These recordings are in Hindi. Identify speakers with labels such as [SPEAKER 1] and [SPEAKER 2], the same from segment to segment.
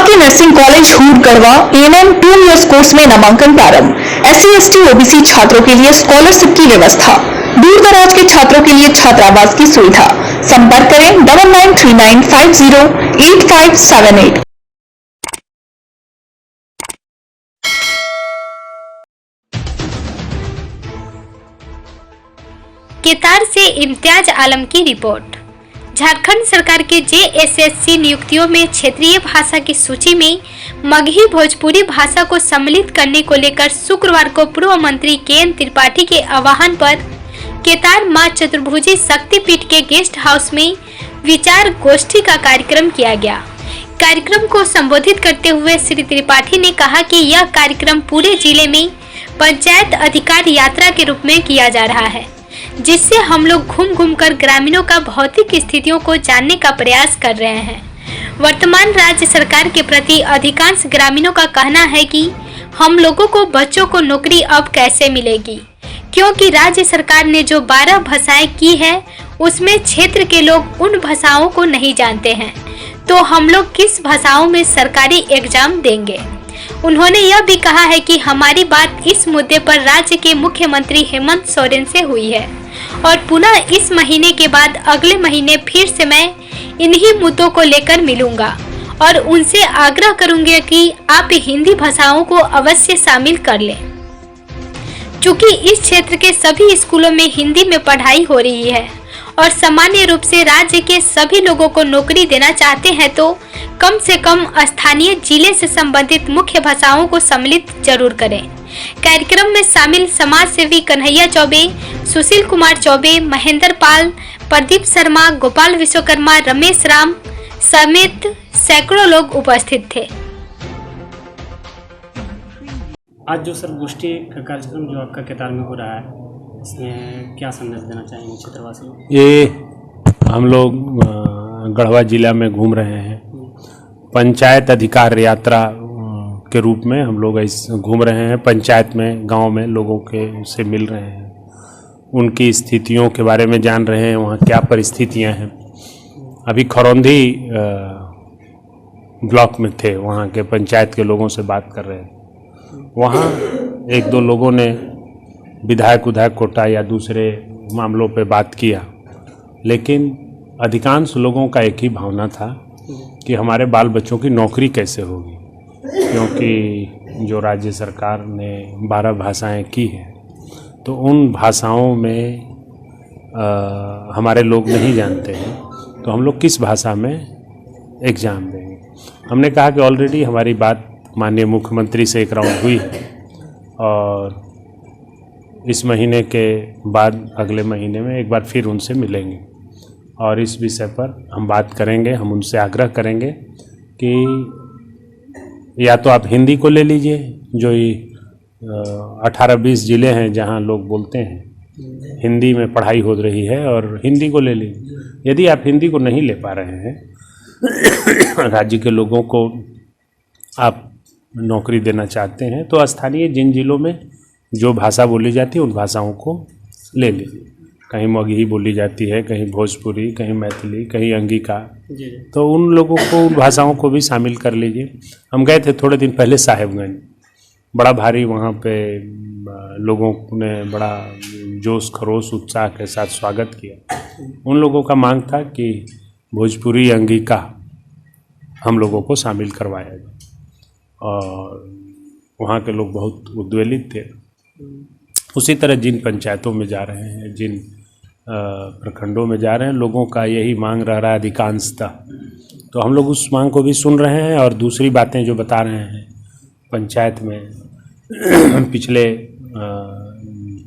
[SPEAKER 1] शासकीय nursing college hood Garhwa ANM 2 years course में नामांकन प्रारंभ। SC/ST OBC छात्रों के लिए स्कॉलरशिप की व्यवस्था, दूर दराज के छात्रों के लिए छात्रावास की सुविधा। संपर्क करें 9939508578।
[SPEAKER 2] केतार से इम्तियाज आलम की रिपोर्ट। झारखंड सरकार के JSSC नियुक्तियों में क्षेत्रीय भाषा की सूची में मगही भोजपुरी भाषा को सम्मिलित करने को लेकर शुक्रवार को पूर्व मंत्री KN त्रिपाठी के आह्वान पर केतार मां चतुर्भुजी शक्तिपीठ के गेस्ट हाउस में विचार गोष्ठी का कार्यक्रम किया गया। कार्यक्रम को संबोधित करते हुए श्री त्रिपाठी ने कहा कि यह कार्यक्रम पूरे जिले में पंचायत अधिकार यात्रा के रूप में किया जा रहा है, जिससे हम लोग घूम घूम कर ग्रामीणों का भौतिक स्थितियों को जानने का प्रयास कर रहे हैं। वर्तमान राज्य सरकार के प्रति अधिकांश ग्रामीणों का कहना है कि हम लोगों को बच्चों को नौकरी अब कैसे मिलेगी, क्योंकि राज्य सरकार ने जो 12 भाषाएं की है उसमें क्षेत्र के लोग उन भाषाओं को नहीं जानते हैं, तो हम लोग किस भाषाओं में सरकारी एग्जाम देंगे। उन्होंने यह भी कहा है कि हमारी बात इस मुद्दे पर राज्य के मुख्यमंत्री हेमंत सोरेन से हुई है और पुनः इस महीने के बाद अगले महीने फिर से मैं इन्हीं मुद्दों को लेकर मिलूंगा और उनसे आग्रह करूंगी कि आप हिंदी भाषाओं को अवश्य शामिल कर लें। चूँकि इस क्षेत्र के सभी स्कूलों में हिंदी में पढ़ाई हो रही है और सामान्य रूप से राज्य के सभी लोगों को नौकरी देना चाहते हैं, तो कम से कम स्थानीय जिले से संबंधित मुख्य भाषाओं को सम्मिलित जरूर करें। कार्यक्रम में शामिल समाज सेवी कन्हैया चौबे, सुशील कुमार चौबे, महेंद्र पाल, प्रदीप शर्मा, गोपाल विश्वकर्मा, रमेश राम समेत सैकड़ों लोग उपस्थित थे।
[SPEAKER 3] आज जो सर गोष्ठी का कार्यक्रम जो आपका केतार में हो रहा है, इसमें क्या संदेश देना चाहेंगे क्षेत्रवासियों?
[SPEAKER 4] ये हम लोग गढ़वा जिला में घूम रहे हैं, पंचायत अधिकार यात्रा के रूप में हम लोग घूम रहे हैं। पंचायत में, गांव में लोगों के से मिल रहे हैं, उनकी स्थितियों के बारे में जान रहे हैं, वहाँ क्या परिस्थितियाँ हैं। अभी खरौंधी ब्लॉक में थे, वहाँ के पंचायत के लोगों से बात कर रहे हैं। वहाँ एक दो लोगों ने विधायक कोटा या दूसरे मामलों पे बात किया, लेकिन अधिकांश लोगों का एक ही भावना था कि हमारे बाल बच्चों की नौकरी कैसे होगी, क्योंकि जो राज्य सरकार ने 12 भाषाएं की हैं, तो उन भाषाओं में हमारे लोग नहीं जानते हैं, तो हम लोग किस भाषा में एग्ज़ाम देंगे। हमने कहा कि ऑलरेडी हमारी बात माननीय मुख्यमंत्री से एक राउंड हुई है और इस महीने के बाद अगले महीने में एक बार फिर उनसे मिलेंगे और इस विषय पर हम बात करेंगे। हम उनसे आग्रह करेंगे कि या तो आप हिंदी को ले लीजिए, जो ये 18-20 ज़िले हैं जहां लोग बोलते हैं, हिंदी में पढ़ाई हो रही है, और हिंदी को ले लीजिए। यदि आप हिंदी को नहीं ले पा रहे हैं, राज्य के लोगों को आप नौकरी देना चाहते हैं, तो स्थानीय जिन जिलों में जो भाषा बोली जाती है उन भाषाओं को ले लीजिए। कहीं मगही बोली जाती है, कहीं भोजपुरी, कहीं मैथिली, कहीं अंगिका, तो उन लोगों को, उन भाषाओं को भी शामिल कर लीजिए। हम गए थे थोड़े दिन पहले साहेबगंज, बड़ा भारी वहाँ पे लोगों ने बड़ा जोश खरोश उत्साह के साथ स्वागत किया। उन लोगों का मांग था कि भोजपुरी अंगिका हम लोगों को शामिल करवाया जाए, और वहाँ के लोग बहुत उद्वेलित थे। उसी तरह जिन पंचायतों में जा रहे हैं, जिन प्रखंडों में जा रहे हैं, लोगों का यही मांग रह रहा है अधिकांशतः। तो हम लोग उस मांग को भी सुन रहे हैं, और दूसरी बातें जो बता रहे हैं पंचायत में पिछले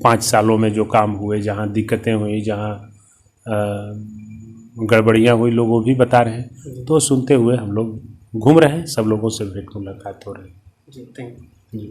[SPEAKER 4] 5 सालों में जो काम हुए, जहाँ दिक्कतें हुई, जहाँ गड़बड़ियाँ हुई, लोग वो भी बता रहे हैं। तो सुनते हुए हम लोग घूम रहे हैं, सब लोगों से भेंट मुलाकात हो रही है।
[SPEAKER 3] जी, थैंक यू।